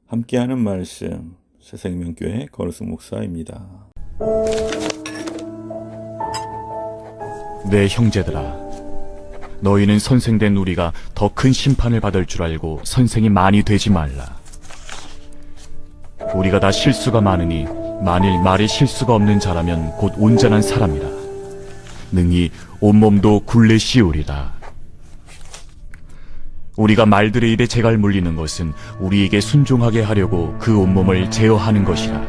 함께하는 말씀 새생명교회 거루승 목사입니다. 내 형제들아, 너희는 선생된 우리가 더 큰 심판을 받을 줄 알고 선생이 많이 되지 말라. 우리가 다 실수가 많으니 만일 말이 실수가 없는 자라면 곧 온전한 사람이라. 능히 온몸도 굴레 씌우리라. 우리가 말들의 입에 재갈 물리는 것은 우리에게 순종하게 하려고 그 온몸을 제어하는 것이라.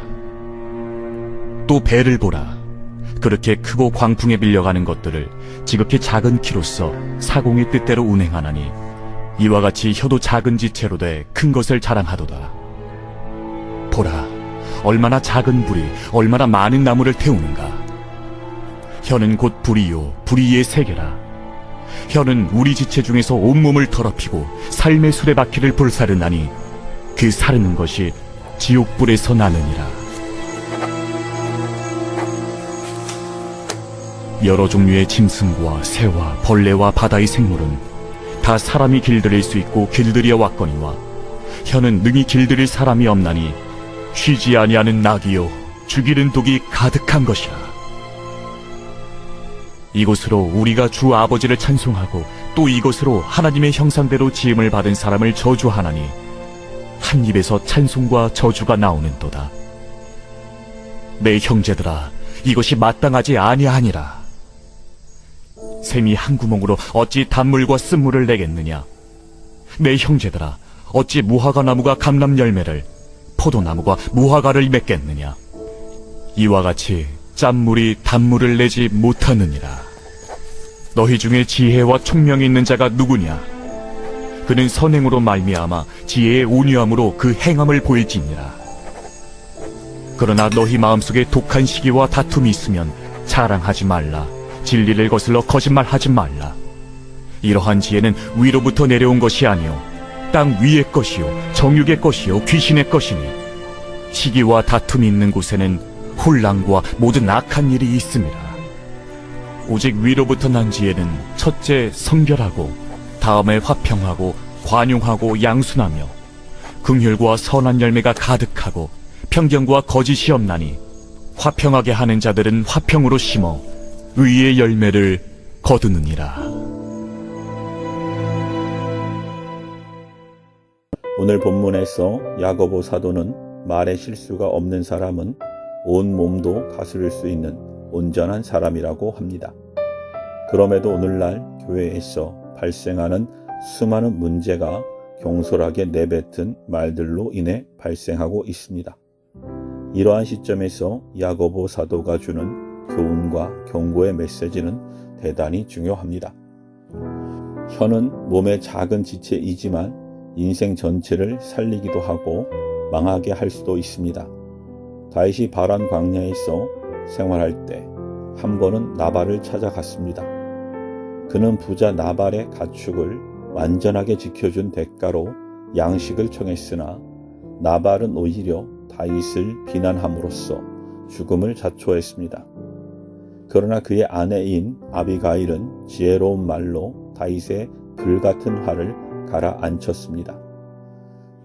또 배를 보라. 그렇게 크고 광풍에 밀려가는 것들을 지극히 작은 키로서 사공의 뜻대로 운행하나니 이와 같이 혀도 작은 지체로 돼 큰 것을 자랑하도다. 보라, 얼마나 작은 불이 얼마나 많은 나무를 태우는가. 혀는 곧 불이요 불이의 세계라. 혀는 우리 지체 중에서 온몸을 더럽히고 삶의 수레바퀴를 불사르나니 그 사르는 것이 지옥불에서 나느니라. 여러 종류의 짐승과 새와 벌레와 바다의 생물은 다 사람이 길들일 수 있고 길들여 왔거니와 혀는 능히 길들일 사람이 없나니 쉬지 아니하는 낙이요 죽이는 독이 가득한 것이라. 이곳으로 우리가 주 아버지를 찬송하고 또 이곳으로 하나님의 형상대로 지음을 받은 사람을 저주하나니 한 입에서 찬송과 저주가 나오는도다. 내 형제들아, 이것이 마땅하지 아니하니라. 샘이 한 구멍으로 어찌 단물과 쓴물을 내겠느냐. 내 형제들아, 어찌 무화과 나무가 감람 열매를, 포도나무가 무화과를 맺겠느냐. 이와 같이 짠물이 단물을 내지 못하느니라. 너희 중에 지혜와 총명이 있는 자가 누구냐? 그는 선행으로 말미암아 지혜의 온유함으로 그 행함을 보일지니라. 그러나 너희 마음속에 독한 시기와 다툼이 있으면 자랑하지 말라. 진리를 거슬러 거짓말하지 말라. 이러한 지혜는 위로부터 내려온 것이 아니요 땅 위의 것이요 정육의 것이요 귀신의 것이니 시기와 다툼이 있는 곳에는 혼란과 모든 악한 일이 있음이라. 오직 위로부터 난 지혜는 첫째 성결하고 다음에 화평하고 관용하고 양순하며 긍휼과 선한 열매가 가득하고 편견과 거짓이 없나니 화평하게 하는 자들은 화평으로 심어 의의 열매를 거두느니라. 오늘 본문에서 야고보 사도는 말에 실수가 없는 사람은 온 몸도 다스릴 수 있는 온전한 사람이라고 합니다. 그럼에도 오늘날 교회에서 발생하는 수많은 문제가 경솔하게 내뱉은 말들로 인해 발생하고 있습니다. 이러한 시점에서 야고보 사도가 주는 교훈과 경고의 메시지는 대단히 중요합니다. 혀는 몸의 작은 지체이지만 인생 전체를 살리기도 하고 망하게 할 수도 있습니다. 다윗이 바란 광야에서 생활할 때 한 번은 나발을 찾아갔습니다. 그는 부자 나발의 가축을 완전하게 지켜준 대가로 양식을 청했으나 나발은 오히려 다윗을 비난함으로써 죽음을 자초했습니다. 그러나 그의 아내인 아비가일은 지혜로운 말로 다윗의 불같은 화를 가라앉혔습니다.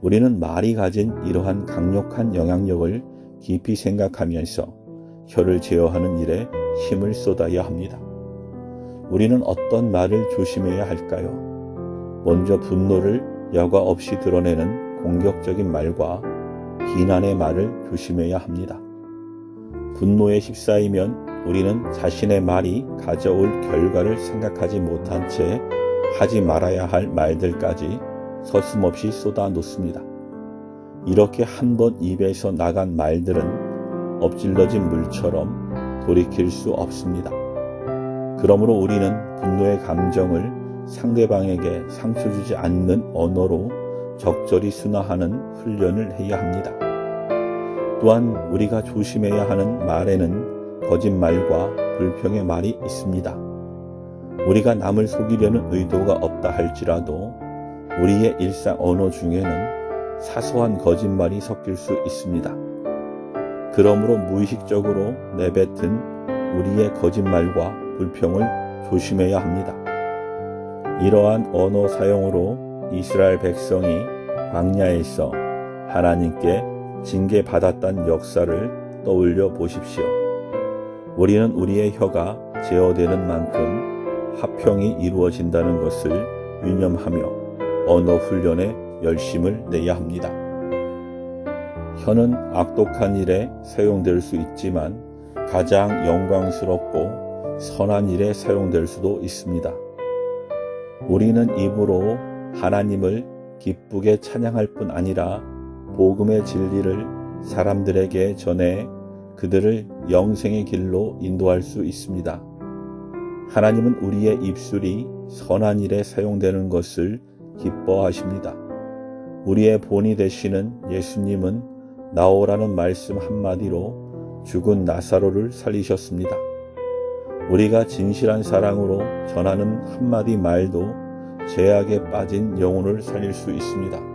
우리는 말이 가진 이러한 강력한 영향력을 깊이 생각하면서 혀를 제어하는 일에 힘을 쏟아야 합니다. 우리는 어떤 말을 조심해야 할까요? 먼저 분노를 여과 없이 드러내는 공격적인 말과 비난의 말을 조심해야 합니다. 분노에 휩싸이면 우리는 자신의 말이 가져올 결과를 생각하지 못한 채 하지 말아야 할 말들까지 서슴없이 쏟아놓습니다. 이렇게 한 번 입에서 나간 말들은 엎질러진 물처럼 돌이킬 수 없습니다. 그러므로 우리는 분노의 감정을 상대방에게 상처 주지 않는 언어로 적절히 순화하는 훈련을 해야 합니다. 또한 우리가 조심해야 하는 말에는 거짓말과 불평의 말이 있습니다. 우리가 남을 속이려는 의도가 없다 할지라도 우리의 일상 언어 중에는 사소한 거짓말이 섞일 수 있습니다. 그러므로 무의식적으로 내뱉은 우리의 거짓말과 불평을 조심해야 합니다. 이러한 언어 사용으로 이스라엘 백성이 광야에서 하나님께 징계받았던 역사를 떠올려 보십시오. 우리는 우리의 혀가 제어되는 만큼 화평이 이루어진다는 것을 유념하며 언어 훈련에 열심을 내야 합니다. 혀는 악독한 일에 사용될 수 있지만 가장 영광스럽고 선한 일에 사용될 수도 있습니다. 우리는 입으로 하나님을 기쁘게 찬양할 뿐 아니라 복음의 진리를 사람들에게 전해 그들을 영생의 길로 인도할 수 있습니다. 하나님은 우리의 입술이 선한 일에 사용되는 것을 기뻐하십니다. 우리의 본이 되시는 예수님은 나오라는 말씀 한마디로 죽은 나사로를 살리셨습니다. 우리가 진실한 사랑으로 전하는 한마디 말도 죄악에 빠진 영혼을 살릴 수 있습니다.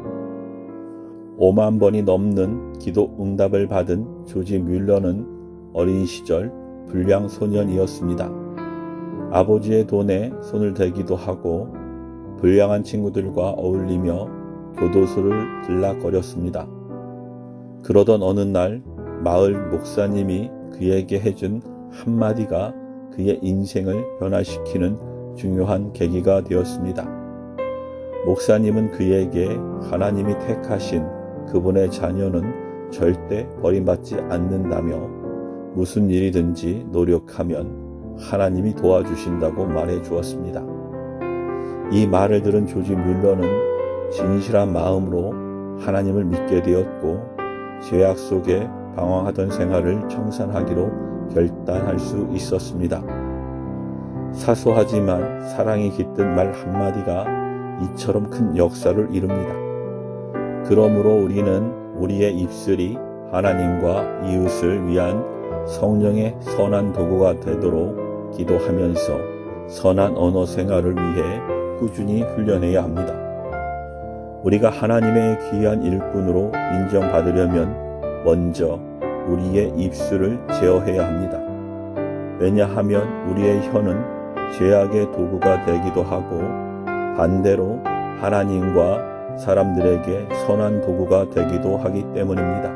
5만 번이 넘는 기도 응답을 받은 조지 뮬러는 어린 시절 불량 소년이었습니다. 아버지의 돈에 손을 대기도 하고 불량한 친구들과 어울리며 교도소를 들락거렸습니다. 그러던 어느 날 마을 목사님이 그에게 해준 한마디가 그의 인생을 변화시키는 중요한 계기가 되었습니다. 목사님은 그에게 하나님이 택하신 그분의 자녀는 절대 버림받지 않는다며 무슨 일이든지 노력하면 하나님이 도와주신다고 말해 주었습니다. 이 말을 들은 조지 뮬러는 진실한 마음으로 하나님을 믿게 되었고 죄악 속에 방황하던 생활을 청산하기로 결단할 수 있었습니다. 사소하지만 사랑이 깃든 말 한마디가 이처럼 큰 역사를 이룹니다. 그러므로 우리는 우리의 입술이 하나님과 이웃을 위한 성령의 선한 도구가 되도록 기도하면서 선한 언어 생활을 위해 꾸준히 훈련해야 합니다. 우리가 하나님의 귀한 일꾼으로 인정받으려면 먼저 우리의 입술을 제어해야 합니다. 왜냐하면 우리의 혀는 죄악의 도구가 되기도 하고 반대로 하나님과 사람들에게 선한 도구가 되기도 하기 때문입니다.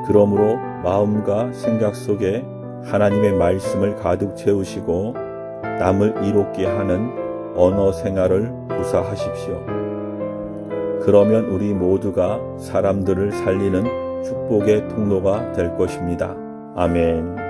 그러므로 마음과 생각 속에 하나님의 말씀을 가득 채우시고 남을 이롭게 하는 언어 생활을 구사하십시오. 그러면 우리 모두가 사람들을 살리는 축복의 통로가 될 것입니다. 아멘.